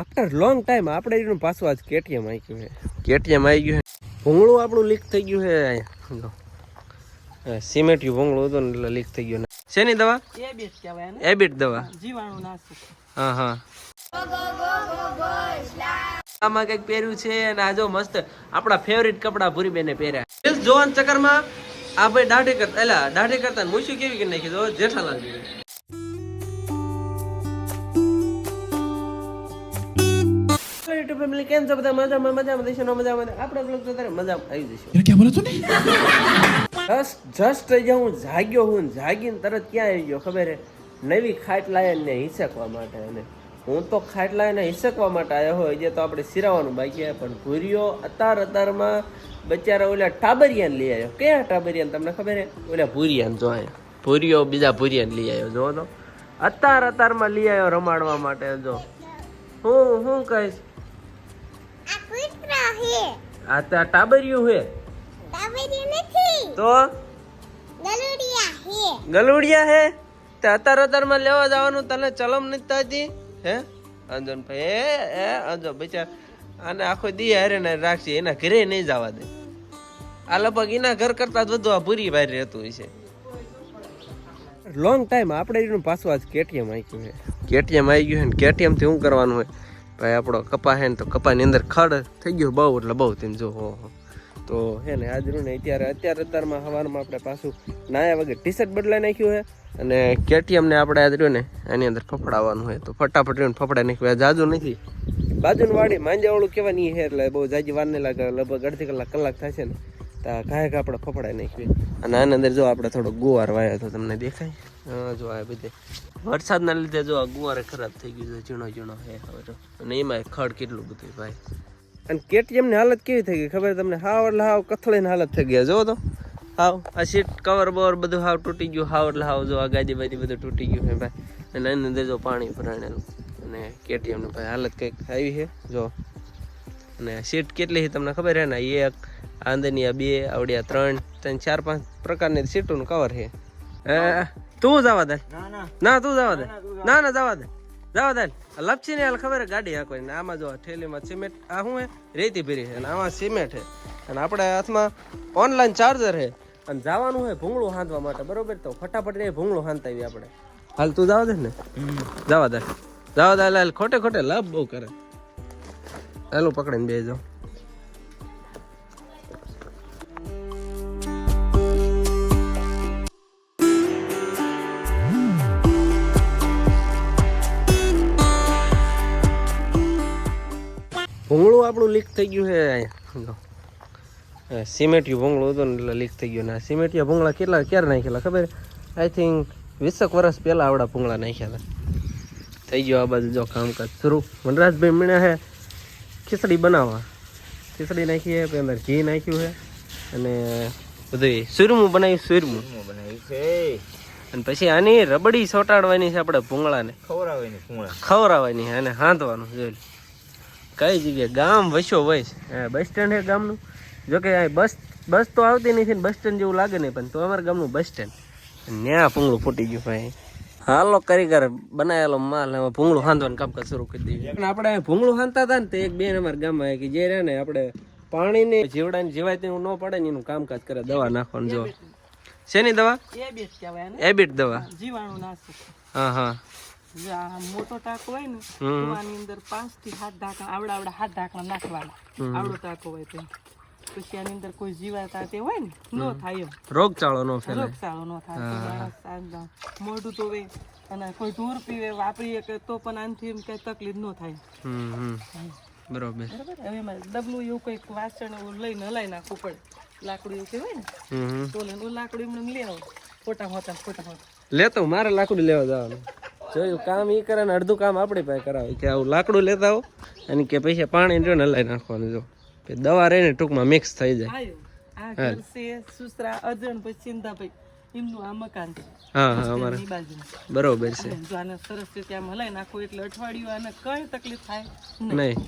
After long time આપણે એનું પાછું આજ કેટીએમ આવી ગયું છે. કેટીએમ આવી ગયું છે. ભૂંગળું આપણું લીક થઈ ગયું છે અહીંયા. સિમેન્ટિયું ભૂંગળું હતું ને એટલે લીક થઈ ગયું. શેની દવા? એબિટ કહેવાય ને. એબિટ દવા. જીવાણુ નાશક. હા હા. આમાં કઈક પહેર્યું છે અને આ જો મસ્ત આપણા ફેવરિટ કપડા ભૂરી બેને પહેર્યા. રીલ્સ જોવાના ચક્કરમાં આ ભાઈ દાઢી કરતા મૂછું કેવી કરી નાખી દો જેઠાલાલ જેવી. YouTube ફેમિલી કેમ છો બધા? મજામાં દેશો મજામાં. આપણે બ્લોગ જોતા રહે મજામાં આવી જશે. क्या बोला तूने? જસ્ટ હું જાગ્યો હું જાગીને તરત ક્યાં આવી ગયો ખબર હે? નવી ખાટ લાયા ને હિસકવા માટે. અને હું તો ખાટ લાવીને હિસકવા માટે આવ્યો હોય જે તો આપણે સિરાવાનું બાકી છે. પણ ભૂરિયો અતારમાં બચારા ઓલા ટાબરિયાને લઈ આવ્યો. કયા ટાબરિયાને તમને ખબર હે? ઓલા ભૂરિયાને જો અહીંયા ભૂરિયો બીજા ભૂરિયાને લઈ આવ્યો. જો તો અતારમાં લઈ આવ્યો રમાડવા માટે. જો હું કહીશ આ તો ટાબરિયું હે તો ગલુડિયા હે તે અતારમાં લેવા જવાનું તને ચલમ નથી થતી હે? અંજન ભાઈ અંજો બચાર આને આખો દી હારે ને રાખશે. એના ઘરે નહીં જવા દે. આ લગભગ એના ઘર કરતા વધુ આ ભૂરી બહાર રહેતું હોય છે. લોંગ ટાઈમ આપણે એનું પાછું આજ કેટીએમ આવી ગયું છે. કેટીએમ આવી ગયું છે ને કેટીએમ થી શું કરવાનું હોય ભાઈ? આપણો કપા હે ને તો કપાની અંદર ખડ થઈ ગયું બહુ એટલે બહુ તેમ જો તો હે ને હાજરું ને અત્યારમાં સવારમાં આપણે પાછું નાયા વગર ટી શર્ટ બદલાઈ નાખ્યું છે. અને કેટીએમને આપણે હાજર્યું ને એની અંદર ફફડાવવાનું હોય તો ફટાફટ ફફડાઈ નાખ્યું. જાજુ નથી બાજુની વાડી માંજાવાળું કહેવાની છે એટલે બહુ જાજી વાર નહીં લાગે. લગભગ અડધી કલાક થશે ને તો ઘાય આપણે ફફડાઈ નાખ્યું. અને આની અંદર જો આપણે થોડો ગુવાર વાયો તો તમને દેખાય. જો આ બધે વરસાદના લીધે જો આ ગુવારે ખરાબ થઈ ગયું છે. ઝીણો હે હવે તો. અને એમાં ખડ કેટલું બધું ભાઈ. અને કેટીએમની હાલત કેવી થઈ ગઈ ખબર તમને? હાવ એટલે હાવ કથળીની હાલત થઈ ગયા. જો તો હાવ આ સીટ કવર બવર બધું હાવ તૂટી ગયું. હાવ એટલે હાવ જો આ ગાદી બાદી બધું તૂટી ગયું છે ભાઈ. અને એની અંદર જો પાણી ભરાણેલું. અને કેટીએમની ભાઈ હાલત કંઈક આવી છે જો. અને સીટ કેટલી છે તમને ખબર છે ને? એક આંદરની આ બે આવડ્યા ત્રણ 4-5 પ્રકારની સીટોનું કવર છે. તું જવા દે ના તું જવા દે ના જવા દે લપસી ને ખબર ગાડી હાકો ને. આમાં જો ઠેલીમાં સિમેન્ટ આ શું હે? રેતી ભરી છે અને આમાં સિમેન્ટ છે. અને આપણે હાથમાં ઓનલાઈન ચાર્જર છે. અને જવાનું હોય ભૂંગળું હાંધવા માટે બરોબર. તો ફટાફટ એ ભૂંગળું હાંધતા આવી આપણે. હાલ તું જવા દે ને જવા દે હાલ. ખોટે લાભ બહુ કરે. હાલું પકડીને બે જાઓ. ભૂંગળું આપણું લીક થઈ ગયું છે અહીંયા. સિમેન્ટિયું ભૂંગળું હતું ને એટલે લીક થઈ ગયું. ને સિમેન્ટિયા ભૂંગળા ક્યારે નાખેલા ખબર? આઈ થિંક 20 વર્ષ પહેલા આવડા ભૂંગળા નાખ્યા હતા. થઈ ગયો આ બાજુ જો કામકાજ શરૂ. વનરાજભાઈ મીણા હે ખીચડી બનાવવા. ખીચડી નાખી છે અંદર ઘી નાખ્યું છે અને બધું સુરમું બનાવ્યું છે. અને પછી આની રબડી સોટાડવાની છે આપણે ભૂંગળાને ખવડાવવાની છે અને હાંધવાનું જોઈ. કઈ જગ્યાએ ગામ વસ્યો વૈસ બસ સ્ટેન્ડ છે ગામનું. જોકે બસ તો આવતી નથી ને બસ સ્ટેન્ડ જેવું લાગે નહીં. પણ તો અમારા ગામનું બસ સ્ટેન્ડ ન્યા ભૂંગળું ફૂટી ગયું ભાઈ. હાલો કારીગર બનાવેલો માલ હવે ભૂંગળું હાંધવાનું કામકાજ શરૂ કરી દીધું. આપણે ભૂંગળું હાંધતા હતા ને તો એક બેન અમારા ગામમાં કે જે રહે ને આપણે પાણીને જીવડાને જીવાય તેવું ન પડે ને એનું કામકાજ કરે. દવા નાખવાનું જો. શેની દવા? એબિટ દવા. જીવાણુ નાશક. હા મોટો ટાંકો હોય ને આની અંદર 5 થી 7 ઢાંકણા આવડા 7 ઢાંકણા નાખવાના. આવડો ટાંકો હોય તો પછી આની અંદર કોઈ જીવાતા તે હોય ને નો થાય એમ. રોગચાળો નો થાય. મોઢું તો હોય અને કોઈ ઢોર પીવે વાપરીએ કે તો પણ આનાથી એમ કઈ તકલીફ ન થાય. બરોબર. હવે એમાં ડબલું એવું કઈક વાસણ એવું લઈને હલાઈ નાખવું પડે. લાકડું એવું કઈ હોય ને તો લઈને લાકડું એમને લઈ આવો. ફોટા લેતો મારે લાકડું લેવા જવાનું. જોયું કામ ઈ કરે ને અડધું કામ આપણી પાસે કરાવે કે આવું લાકડું લેતા આવો અને કે પૈસા પાણી જો ને હલાઈ નાખવાનું. જો દવા રહીને ટૂંકમાં મિક્સ થઈ જાય. સુસરા અજણ ભાઈ ચિંતાભાઈ એમનું આ મકાન છે. હા અમારે બરોબર છે. સરસ રીતે આમ હલાઈ નાખવું એટલે અઠવાડિયું આને કઈ તકલીફ થાય નહીં.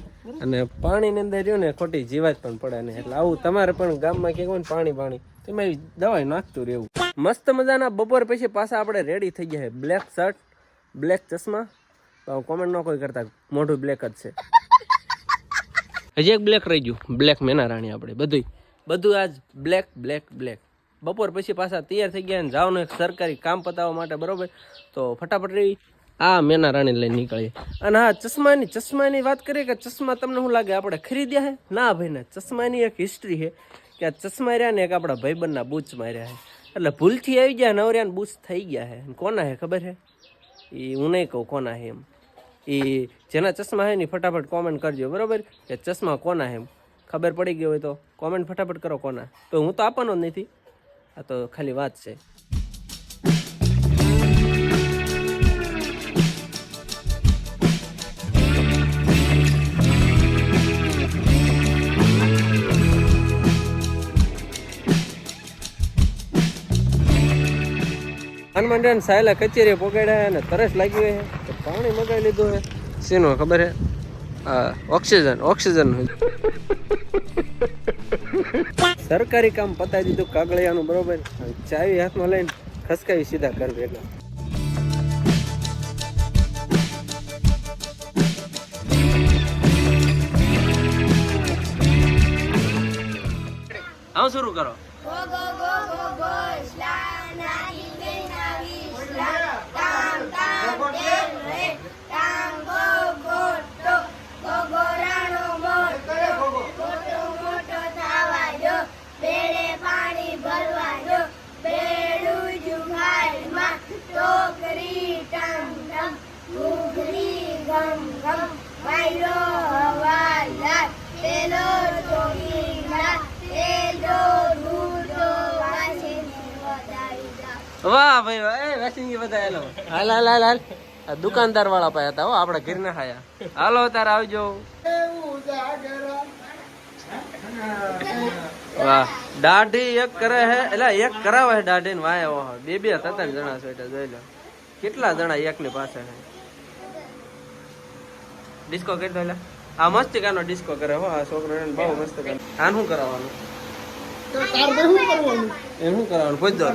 અને પાણીની અંદર રહ્યું ને ખોટી જીવાત પણ પડે નહીં. એટલે આવું તમારે પણ ગામમાં કે કોઈ પાણી તેમાં દવા નાખતું રહેવું. મસ્ત મજાના બપોર પછી પાછા આપણે રેડી થઈ ગયા. બ્લેક શર્ટ બ્લેક ચશ્મા તો કોમેન્ટ ન કોઈ કરતા, મોઢું બ્લેક જ છે. હજી એક બ્લેક રહી ગયું, બ્લેક મેના રાણી આપણે બધું આજ બ્લેક બ્લેક બ્લેક. બપોર પછી પાછા તૈયાર થઈ ગયા ને જવાનું એક સરકારી કામ પતાવવા માટે, બરોબર. તો ફટાફટ રહી આ મેના રાણી લઈને નીકળીએ. અને હા, ચશ્માની વાત કરીએ કે ચશ્મા તમને શું લાગે આપણે ખરીદ્યા હે? ના ભાઈ ના, ચશ્માની એક હિસ્ટ્રી છે કે આ ચશ્મા રહ્યા ને એક આપણા ભાઈબંધના બૂચ માર્યા છે. એટલે ભૂલથી આવી ગયા નવરિયાને બૂચ થઈ ગયા છે. કોના હે ખબર છે? એ હું નહીં કહું કોના હે એમ. એ જેના ચશ્મા હે ને ફટાફટ કોમેન્ટ કરજો, બરોબર, કે ચશ્મા કોના હે એમ. ખબર પડી ગઈ હોય તો કોમેન્ટ ફટાફટ કરો કોના. તો હું તો આપવાનો જ નથી, આ તો ખાલી વાત છે. હનુમાન સાયલા કચેરીએ પોગાડ્યા અને તરસ લાગ્યું છે તો પાણી મગાવી લીધું છે. શેનું ખબર છે? ઓક્સિજન સરકારી કામ પતાવી દીધું કાગળિયાનું, બરોબર. ચાવી હાથમાં લઈને ખસકાવી સીધા ઘર ભેગા. આવ શરૂ કરો. વાહ ભાઈ વાહ, વેસિંગી બધા હેલો. હાલ હાલ હાલ હાલ. આ દુકાનદાર વાળા પાયા હતા હો, આપણે ઘર ના ખાયા. હાલો તાર આવજો. વાહ, દાઢી એક કરે હે, એટલે એક કરાવે હે દાઢી ને વાય. ઓહો, બે હતા જણા છે એટલે જોઈ લો કેટલા જણા એક ની પાસે હે. ડિસ્કો કરી દો. એટલે આ મસ્ત કાનો ડિસ્કો કરે હો આ છોકરો, બહુ મસ્ત કરે. આ શું કરાવવાનું? એનું કરવાનું પૂછ દો.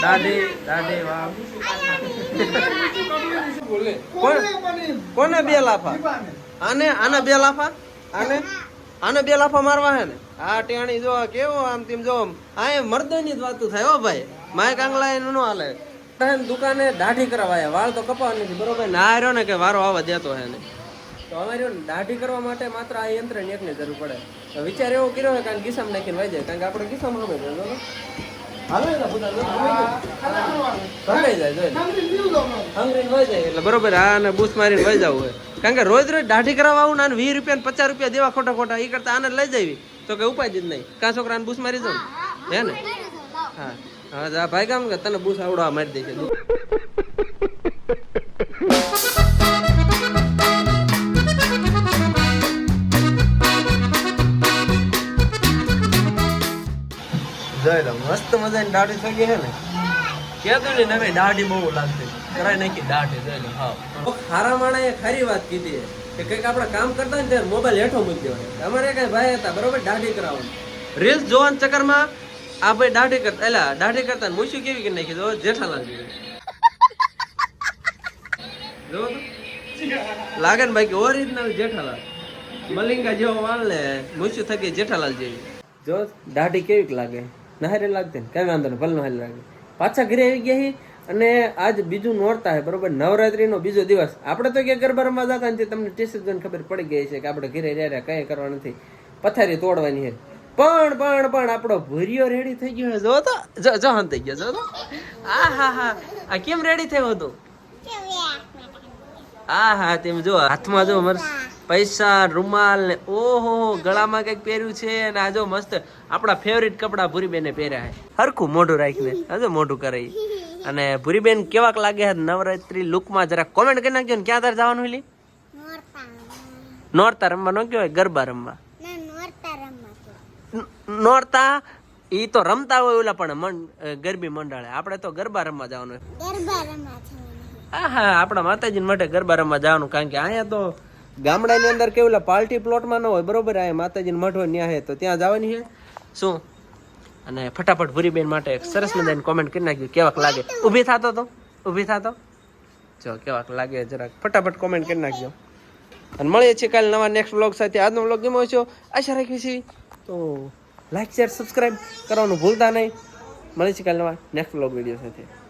દાઢી વાહ. કોને 2 લાફા? આને 2 લાફા, આને 2 લાફા મારવા હે ને. આ ટેણી જો કેવો આમ તેમ જો, આ મર્દની જ વાતું થાય હો ભાઈ. માય કાંગલા એનું નો હાલે. દુકાને દાઢી કરાવાયા, વાળ તો કપાવા નથી, બરોબર. ના રહ્યો ને કે વારો આવવા દેતો હે ને. તો અમારી દાઢી કરવા માટે માત્ર આ યંત્ર ની એકની જરૂર પડે. તો વિચાર એવો કર્યો હોય કારણ ગીસામાં નાખીને વાઈ જાય, કારણ કે આપણે ગીસામાં હવે જાય એટલે બરોબર. આને બૂસ મારીને વહી જવું હોય, કારણ કે રોજ દાઢી કરાવવા આવું ને 20 રૂપિયા 50 રૂપિયા દેવા ખોટા એ કરતા આને લઈ જવી તો કે ઉપાય જ નહીં. કાં છોકરાને બૂસ મારી જાઉં હે ને. હા હા ભાઈ કામ કે તને બૂસ આવડવા મારી દે છે. જોઈ લો મસ્ત મજાની દાઢી થઈ ગઈ છે ને. કેતું ને નવી દાઢી બહુ લાગતી, કરાઈ નાખી દાઢી. જોઈ લો હા, ખારા માણા એ ખારી વાત કીધી કે કંઈક આપણે કામ કરતા ને ત્યારે મોબાઈલ હેઠો મૂકી દેવાય. અમારે કઈ ભાઈ હતા, બરોબર, દાઢી કરાવવાનું રીલ્સ જોવાના ચક્કરમાં આ ભાઈ દાઢી કરતા મૂછું કેવી કરી નાખી. જો જેઠાલાલ જો લાગે ને ભાઈ ઓરિજિનલ જેઠાલાલ, મલિંગા જેવો વાળ ને મૂછું થકી જેઠાલાલ જેવી. જો દાઢી કેવી લાગે, નહારે લાગતી ને કઈ વાંધો નહીં, ભલે નહારે લાગે. પાછા ઘરે આવી ગયા અને આજ બીજું નોરતા હે, બરોબર, નવરાત્રીનો બીજો દિવસ. આપણે તો ક્યાં ગરબા રમવા જતા ને તમને ટેસ્ટ ખબર પડી ગઈ છે કે આપણે ઘરે રહ્યા કઈ કરવા નથી, પથારી તોડવાની છે. પણ આપણો ભૂરિયો રેડી થઈ ગયો. જો તો જો હન થઈ ગયો. જો તો આ કેમ રેડી થયો હતો? હા તેમ જો હાથમાં જો પૈસા, રૂમાલ ને ઓહો ગળામાં કઈક પહેર્યું છે. અને આ જો મસ્ત આપણા ફેવરિટ કપડા ભૂરીબેને પહેર્યા છે, હરખું મોઢું રાખીને. હજો મોઢું કરે. અને ભૂરીબેન કેવાક લાગે છે નવરાત્રી લુકમાં? જરા કોમેન્ટ કરી નાખજો ને. ક્યાં તાર જવાનું લી? નોરતા રમવા ન કહેવાય, ગરબા રમવા. નોરતા ઈ તો રમતા હોય ઓલા, પણ ગરબી મંડળે. આપણે તો ગરબા રમવા જવાનું. હા આપણા માતાજી માટે ગરબા રમવા જવાનું, કારણ કે અહીંયા તો ગામડાની અંદર કેવું પાર્ટી પ્લોટમાં ન હોય, બરોબર. આ માતાજી મઠ હોય ત્યાં હે તો ત્યાં જવાની છે શું. અને ફટાફટ ભૂરીબેન માટે સરસ મજાની કોમેન્ટ કરી નાખ્યું. કેવાક લાગે? ઊભી થતો જો કેવાક લાગે જરાક ફટાફટ કોમેન્ટ કરી નાખજો અને મળીએ છીએ કાલે નવા નેક્સ્ટ વ્લોગ સાથે. આજનો વ્લોગ ગમ્યો છો આશા રાખીએ છીએ, તો લાઈક શેર સબસ્ક્રાઈબ કરવાનું ભૂલતા નહીં. મળીએ છીએ કાલે નવા નેક્સ્ટ વ્લોગ વિડીયો સાથે.